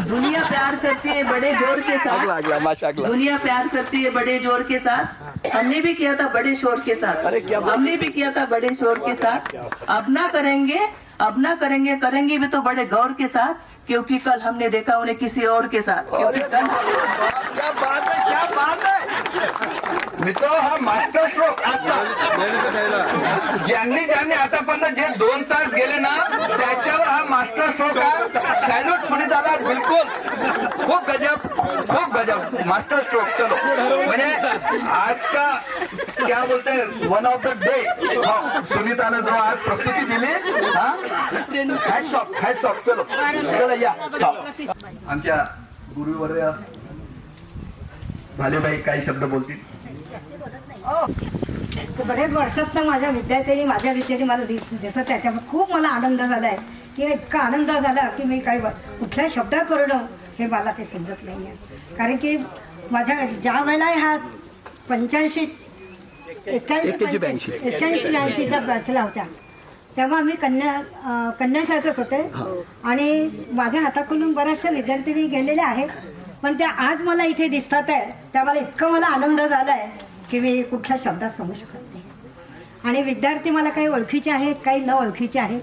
दुनिया प्यार करती है बड़े जोर के साथ, दुनिया प्यार करती है बड़े जोर के साथ। हमने भी किया था बड़े शोर के साथ, हमने भी किया था बड़े शोर के साथ। अब ना करेंगे, अब ना करेंगे, करेंगे भी तो बड़े गौर के साथ, क्योंकि कल हमने देखा उन्हें किसी और के साथ। क्योंकि कल क्या बात है, क्या बात है मित्र, हा मास्टर स्ट्रोक ज्यांनी ज्यांनी आतापर्यंत जे 2 तास गेले ना त्याच्यावर हा मास्टर स्ट्रोक हा सॅल्यूट म्हणे झाला. बिलकुल खूप गजब, खूप गजब मास्टर स्ट्रोक. चलो म्हणजे आज का क्या बोलते वन ऑफ द डे सुनीताने जो आज प्रस्तुती दिली, हा हॅट्स ऑफ, हॅट्स ऑफ. चलो चला या. आमच्या गुरुवर्य भालेबाई काही शब्द बोलतील. बरेच वर्षात माझ्या विद्यार्थ्यांनी मला दिसत त्याच्यामुळे खूप मला आनंद झालाय की इतका आनंद झाला की मी काही कुठल्या शब्दात करणं हे मला ते समजत नाही आहे. कारण की माझ्या ज्या वेळेला हा 81-82च्या बॅचला होत्या तेव्हा मी कन्या शाळेतच होते आणि माझ्या हाताकडून बऱ्याचशा विद्यार्थी गेलेले आहेत, पण त्या आज मला इथे दिसतात आहे त्यामुळे इतकं मला आनंद झाला आहे की मी कुठल्या शब्दात सांगू शकत नाही. आणि विद्यार्थी मला काही ओळखीचे आहेत, काही न ओळखीचे आहेत,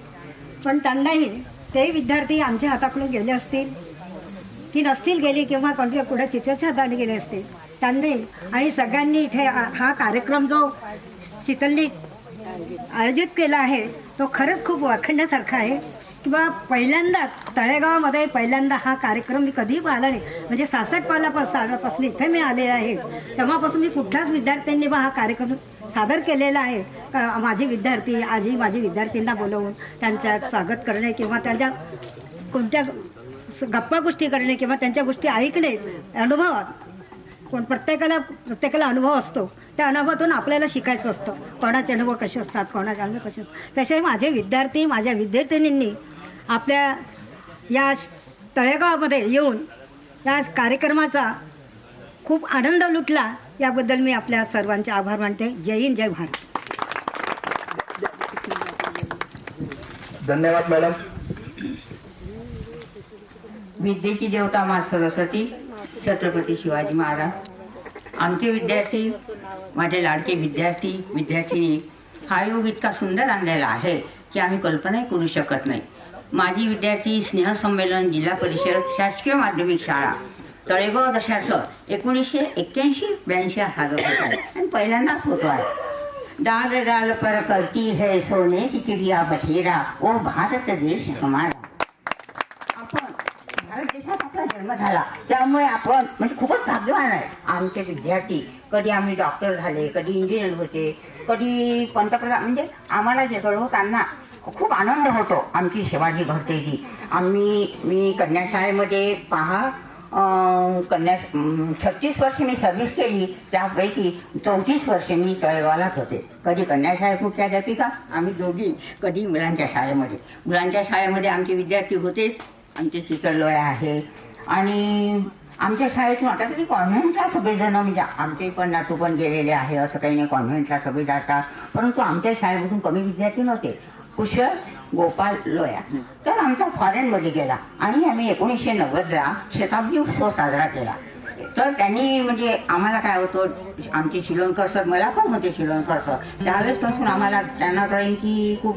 पण त्यांनाही ते विद्यार्थी आमच्या हाताकडून गेले असतील की नसतील गेले किंवा कोणत्या कुठे टीचरच्या हाताने गेले असतील त्यांनी आणि सगळ्यांनी इथे हा कार्यक्रम जो शीतलनी आयोजित केला आहे तो खरंच खूप वाखण्यासारखा आहे. किंवा पहिल्यांदाच तळेगावामध्ये पहिल्यांदा हा कार्यक्रम मी कधीही पाहिला नाही. म्हणजे 66 सालापासून इथे मी आले आहे तेव्हापासून मी कुठल्याच विद्यार्थ्यांनी हा कार्यक्रम सादर केलेला आहे. माझे विद्यार्थी आजी माझी विद्यार्थ्यांना बोलवून त्यांचं स्वागत करणे किंवा त्यांच्या कोणत्या गप्पा गोष्टी करणे किंवा त्यांच्या गोष्टी ऐकणे अनुभवात प्रत्येकाला अनुभव असतो. त्या अनुभवातून आपल्याला शिकायचं असतं कोणाचे अनुभव कसे असतात, कोणाचे अनुभव कसे असतात. तसे माझे विद्यार्थी माझ्या विद्यार्थिनींनी आपल्या या तळेगावामध्ये येऊन या कार्यक्रमाचा खूप आनंद लुटला. याबद्दल मी आपल्या सर्वांचे आभार मानते. जय हिंद, जय भारत. धन्यवाद मॅडम. विद्येची देवता मा सरस्वती छत्रपती शिवाजी महाराज. आमचे विद्यार्थी, माझे लाडके विद्यार्थिनी हा योग इतका सुंदर आणलेला आहे की आम्ही कल्पनाही करू शकत नाही. माझी विद्यार्थी स्नेहसंमेलन जिल्हा परिषद शासकीय माध्यमिक शाळा तळेगाव दशासर 1981-82 हा जो होता आणि पहिल्यांदाच होतो आहे. डाल डाल पर करती है सोने की चिड़िया बसेरा ओ भारत देश हमारा. आपण भारत देशात आपला जन्म झाला त्यामुळे आपण म्हणजे खूपच भाग्यवान आहे. आमचे विद्यार्थी कधी आम्ही डॉक्टर झाले, कधी इंजिनियर होते, कधी पंतप्रधान. म्हणजे आम्हाला जे कळवं त्यांना खूप आनंद होतो. आमची सेवा जी घडते ती मी कन्याशाळेमध्ये 36 वर्ष मी सर्व्हिस केली, त्यापैकी 34 वर्ष मी तळेगावालाच होते. कधी कन्याशाळेत मुख्याध्यापिका आम्ही दोघी, कधी मुलांच्या शाळेमध्ये आमचे विद्यार्थी होतेच. आमचे शीतल लोया आहे आणि आमच्या शाळेतून आता तरी कॉन्व्हेंटला सगळेजण म्हणजे आमचे पण नातू पण गेलेले आहे. असं काही नाही, कॉन्व्हेंटला सगळे जातात, परंतु आमच्या शाळेमधून कमी विद्यार्थी नव्हते. कुशल गोपाल लोया तर आमचा फॉरेनमध्ये गेला आणि आम्ही 1990ला शताब्दी उत्सव साजरा केला. तर त्यांनी म्हणजे आम्हाला काय होतं, आमचे शिलोणकर सर, मला पण होते शिलोणकर सर, त्यावेळेसपासून आम्हाला त्यांना ड्रॉइंगची खूप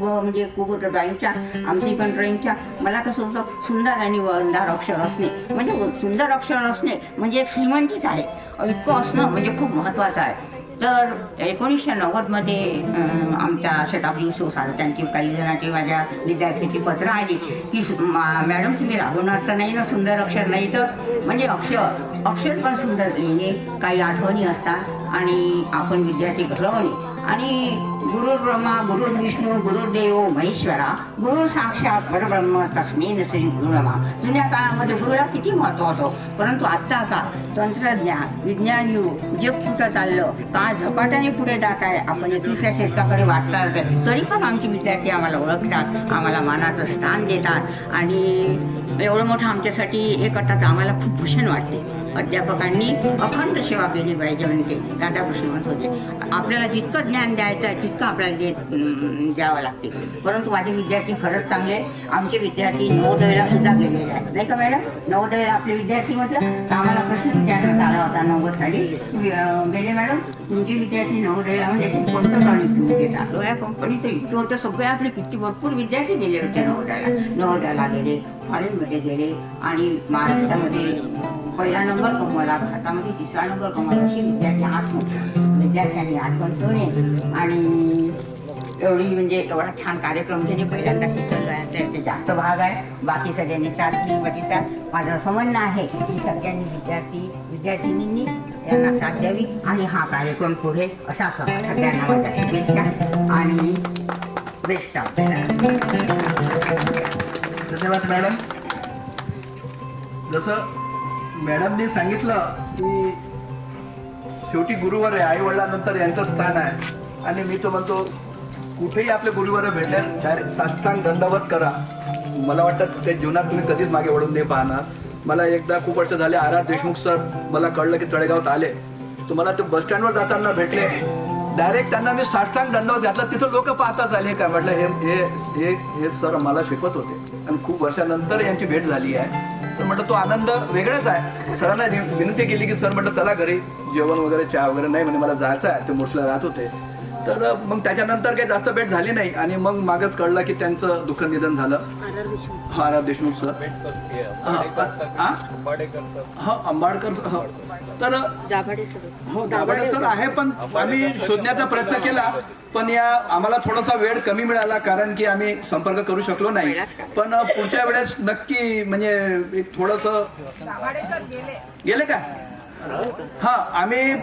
ड्रॉइंगच्या आमची पण ड्रॉइंगच्या मला कसं होतं सुंदर आणि वंदार अक्षर असणे म्हणजे सुंदर अक्षर असणे म्हणजे एक श्रीमंतीच आहे. इतकं असणं म्हणजे खूप महत्त्वाचं आहे. तर 1990मध्ये आमच्या शताब्दी उत्सव साजरा त्यांची काही जणांची माझ्या विद्यार्थ्याची पत्र आली की मॅडम तुम्ही राबवणार तर नाही ना, सुंदर अक्षर नाही तर म्हणजे अक्षर पण सुंदर लिहिणे, काही आठवणी असतात आणि आपण विद्यार्थी घडवणे. आणि गुरु ब्रह्मा गुरु विष्णू गुरुदेव महेश्वरा गुरु साक्षात परब्रह्म तस्मै श्री गुरु नमः. जुन्या काळामध्ये गुरुला किती महत्त्व होतं, परंतु आत्ता का तंत्रज्ञान विज्ञान युग जग कुठं चाललं, का झपाट्याने पुढे जात आहे, आपण 21व्या शतकाकडे वाटतात, तरी पण आमचे विद्यार्थी आम्हाला ओळखतात, आम्हाला मानाचं स्थान देतात आणि एवढं मोठं आमच्यासाठी हे करतात. आम्हाला खूप भूषण वाटते. अध्यापकांनी अखंड सेवा केली पाहिजे म्हणते राधाकृष्ण म्हणत होते. आपल्याला जितकं ज्ञान द्यायचं आहे तितकं आपल्याला द्यावं लागते. परंतु माझे विद्यार्थी खरंच चांगले. आमचे विद्यार्थी नवोदयला सुद्धा गेलेले आहेत नाही का मॅडम? नवोदयला आपले विद्यार्थी म्हटलं तर आम्हाला प्रश्न विचारण्यात आला होता नव्वद खाली गेले मॅडम तुमचे विद्यार्थी नवोदयला म्हणजे कोणतं टॉनिक तुम्ही देता? या कंपनीचं इतकं होतं. सगळे आपले किती भरपूर विद्यार्थी गेले होते नवोदयाला गेले, फॉरेनमध्ये गेले आणि महाराष्ट्रामध्ये पहिला नंबर कमवला, भारतामध्ये तिसरा नंबर कमवला. अशी विद्यार्थ्यांनी आठवण ठेवणे आणि एवढी म्हणजे एवढा छान कार्यक्रम ज्याने पहिल्यांदा शिकवला आहे त्याचे जास्त भाग आहे. बाकी सगळ्यांनी साथ दिली प्रतिसाद. माझं असं म्हणणं आहे की सगळ्यांनी विद्यार्थिनींनी यांना साथ द्यावी आणि हा कार्यक्रम पुढे असा सगळ्यांना माझ्या शुभेच्छा आणि बेस्ट आपल्याला. धन्यवाद मॅडम. जसं मॅडमने सांगितलं की शेवटी गुरुवर आहे, आई वडिलांनंतर यांचं स्थान आहे. आणि मी तो म्हणतो कुठेही आपले गुरुवर भेटले डायरेक्ट साष्टांग दंडवत करा. मला वाटतं ते जीवनात तुम्ही कधीच मागे वळून नाही पाहणार. मला एकदा खूप वर्ष झाले R.R. देशमुख सर मला कळलं की तळेगावात आले, तर मला ते बस स्टँडवर जाताना भेटले. डायरेक्ट त्यांना मी साष्टांग दंडवत घातला. तिथं लोक पाहतात आले काय म्हटलं हे सर मला शिकवत होते आणि खूप वर्षानंतर यांची भेट झाली आहे. तर म्हटलं तो आनंद वेगळाच आहे. सरांना विनंती केली की सर म्हटलं चला घरी जेवण वगैरे चहा वगैरे नाही म्हणे मला जायचं आहे. ते मोठला राहत होते. तर मग त्याच्यानंतर काही जास्त भेट झाली नाही आणि मग मागच कळलं की त्यांचं दुःख निधन झालं. R.R. देशमुख सर, आंबाडकर तर हो दाभाडे सर आहे. पण आम्ही शोधण्याचा प्रयत्न केला पण आम्हाला थोडासा वेळ कमी मिळाला कारण की आम्ही संपर्क करू शकलो नाही. पण पुढच्या वेळेस नक्की म्हणजे एक थोडस गेले का? हा आम्ही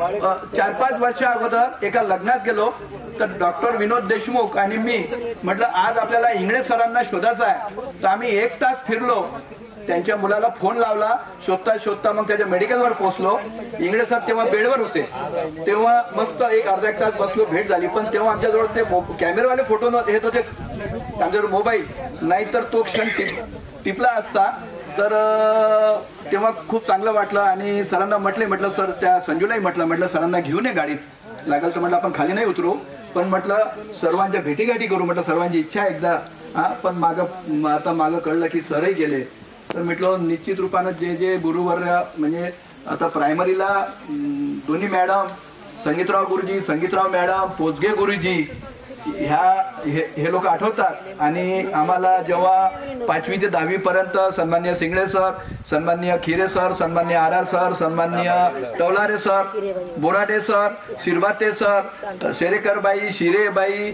4-5 वर्ष अगोदर एका लग्नात गेलो तर डॉक्टर विनोद देशमुख आणि मी म्हटलं आज आपल्याला इंगळे सरांना शोधायचं आहे. तर आम्ही 1 तास फिरलो. त्यांच्या मुलाला फोन लावला, शोधता मग त्याच्या मेडिकलवर पोहोचलो. इंगळे सर तेव्हा बेडवर होते. तेव्हा मस्त एक अर्धा 1 तास बसलो, भेट झाली. पण तेव्हा आमच्याजवळ ते कॅमेरावाले फोटो येत होते, आमच्याजवळ मोबाईल नाही. तर तो क्षण टिपला असता तर तेव्हा खूप चांगलं वाटलं. आणि सरांना म्हटलं सर त्या संजूलाही म्हटलं सरांना घेऊन ये गाडीत लागल तर म्हटलं आपण खाली नाही उतरू पण म्हटलं सर्वांच्या भेटीगाठी करू. म्हटलं सर्वांची इच्छा एकदा पण आता मागं कळलं की सरही गेले. तर म्हटलं निश्चित रूपानं जे गुरुवर्य म्हणजे आता प्रायमरीला दोन्ही मॅडम संगीतराव गुरुजी, संगीतराव मॅडम, पोचगे गुरुजी हे लोक आठवतात. आणि आम्हाला जेव्हा 5वी ते 10वी पर्यंत सन्माननीय सिंगळे सर, सन्माननीय खिरे सर, सन्माननीय R.R. सर, सन्माननीय Tawalare sir, Borate sir, Shirbhate sir, शेरेकरबाई, शिरेबाई,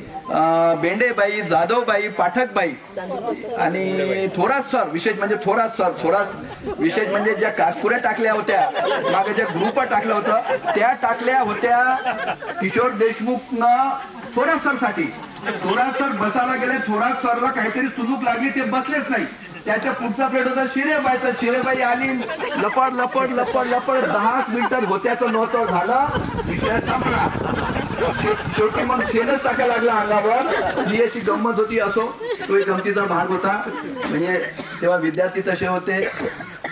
बेंडेबाई, जाधवबाई, पाठकबाई आणि थोरात सर विशेष म्हणजे थोरात विशेष म्हणजे ज्या कासकुऱ्या टाकल्या होत्या मागे ज्या ग्रुप टाकलं होतं त्या टाकल्या होत्या किशोर देशमुखनं थोरात सर साठी. थोरात सर बसायला गेले, थोरात सरला काहीतरी चुलूक लागली, ते बसलेच नाही. त्याच्या पुढचा प्लेट होता शिरेबाईचा. शिरेबाई आली, लपड 10 मिनिटं होत्याचं नव्हतं झालं, विषय संपला. शेवटी मग शेणच टाकायला लागला अंगावर. ही अशी गंमत होती. असो तो एक गमतीचा भाग होता. म्हणजे तेव्हा विद्यार्थी तसे होते,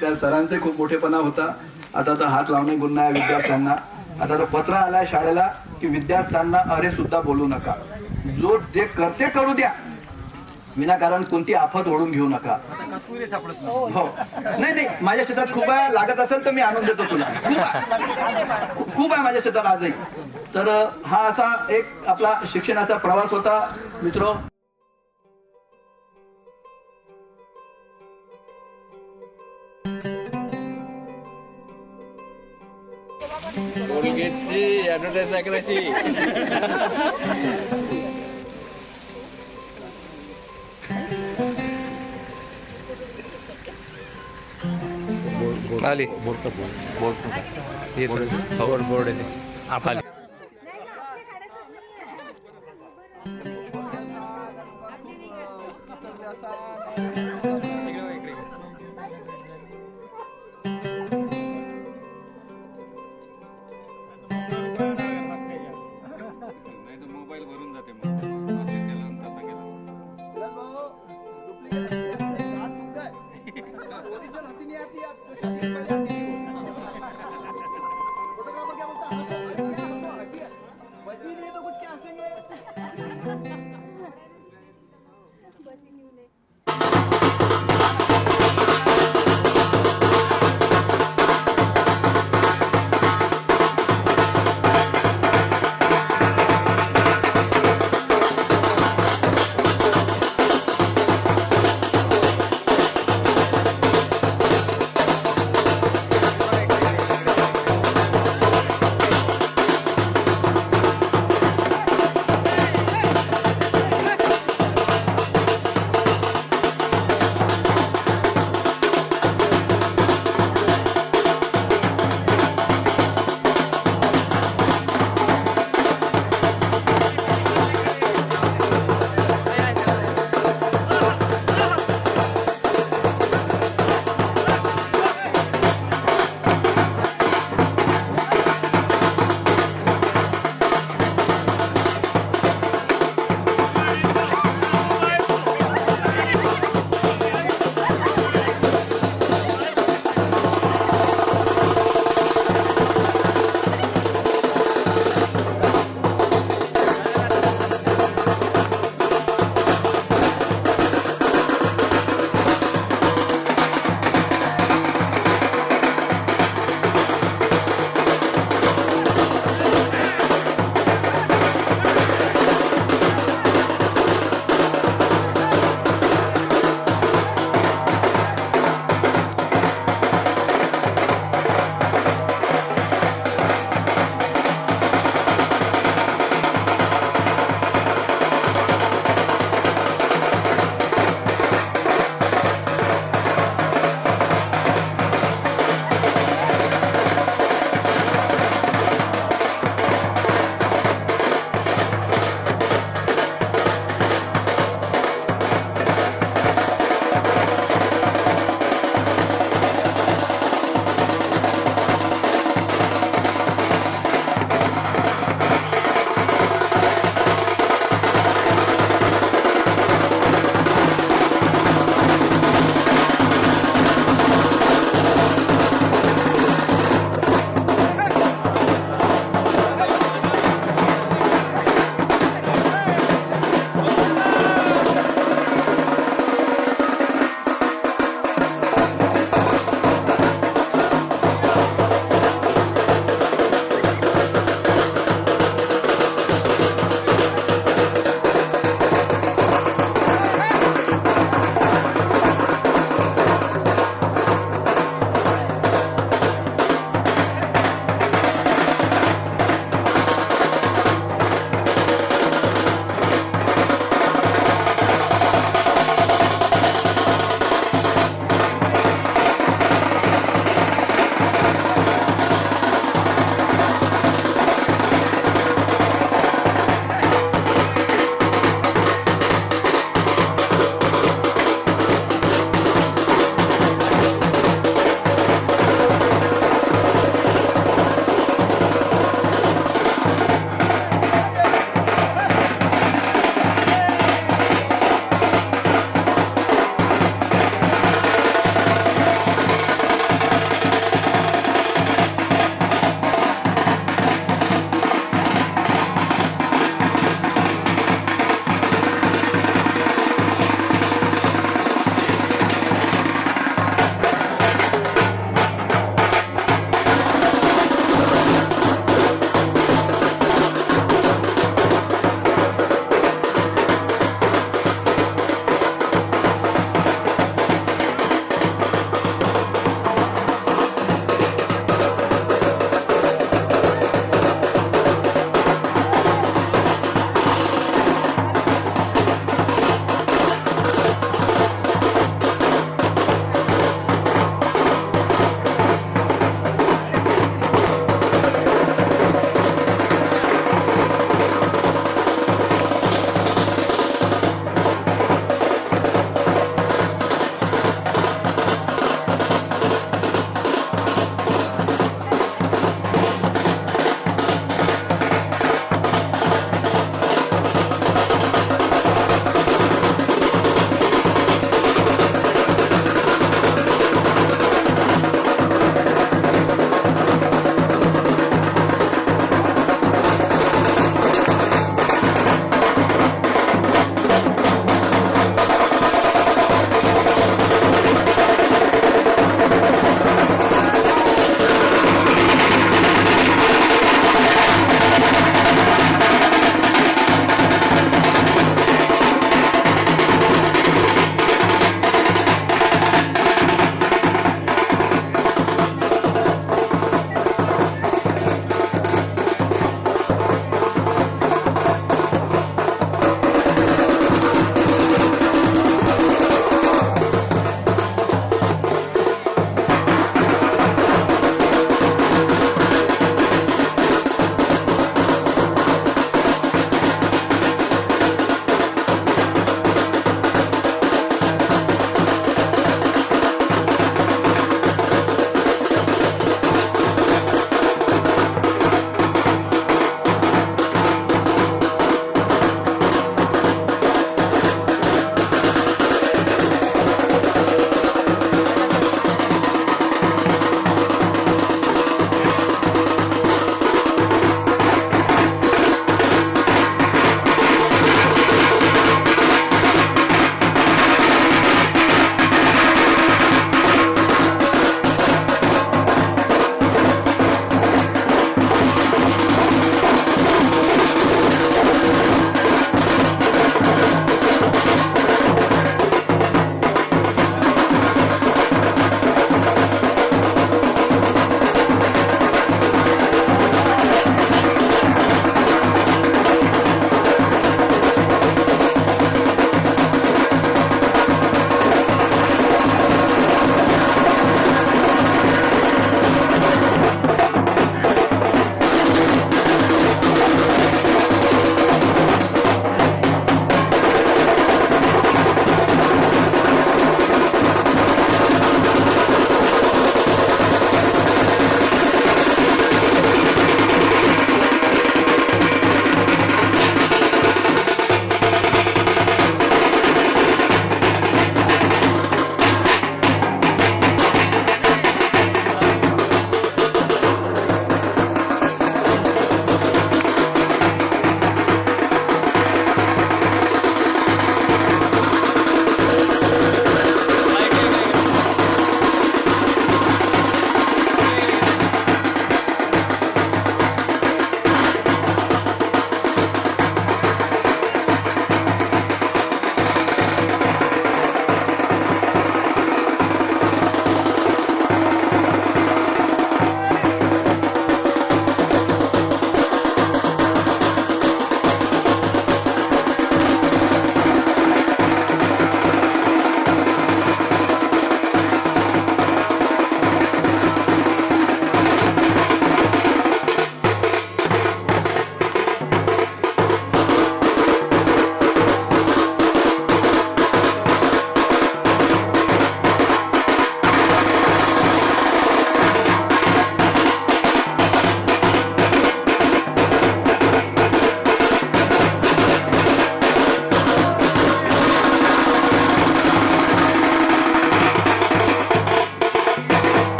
त्या सरांचे खूप मोठेपणा होता. आता तर हात लावणे गुन्हा आहे विद्यार्थ्यांना. आता तर पत्र आलाय शाळेला की विद्यार्थ्यांना अरे सुद्धा बोलू नका. जो जे करते करू द्या, विनाकारण कोणती आफत ओढून घेऊ नका. हो नाही माझ्या शेतात खूप आहे, लागत असेल तर मी आणून देतो तुला. खूप आहे माझ्या शेतात आजही. तर हा असा एक आपला शिक्षणाचा प्रवास होता मित्र. कोलगेटची ऍडव्हर्टाईज नाही करायची. आली बोर्ड आहे. मोबाईल भरून जाते मग असं केलं तसं केलं.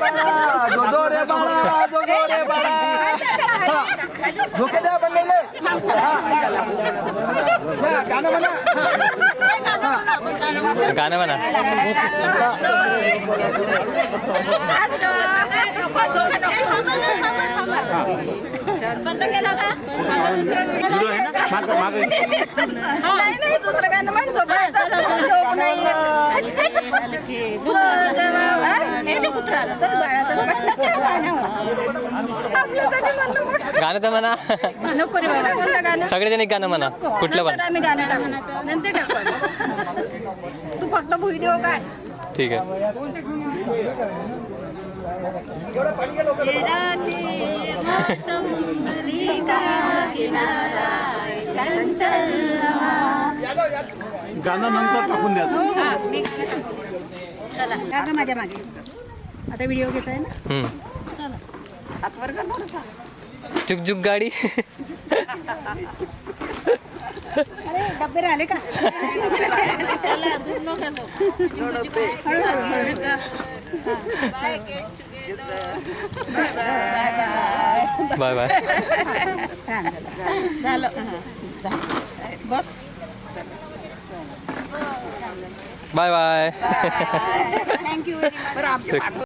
बाळा जो जो रे बाळा जो जो रे बाळा धोके द्या बनलेले गाणं म्हणा गाणं म्हणा बंद केला का नाही दुसरं गाणं म्हण झोप नाही गाणं तर म्हणा नको रे बाबा कोणतं गाणं सगळेजण एक गाणं म्हणा कुठलं पण आम्ही गाणं टाकू नंतर टाकू तू फक्त व्हिडिओ काढ ठीक आहे गाणं नंतर टाकून द्या माझ्या मागे आता व्हिडिओ घेत आहे ना चुक चुक गाडी डब्बे राहिले का बाय बाय झालं बाय बाय थँक्यू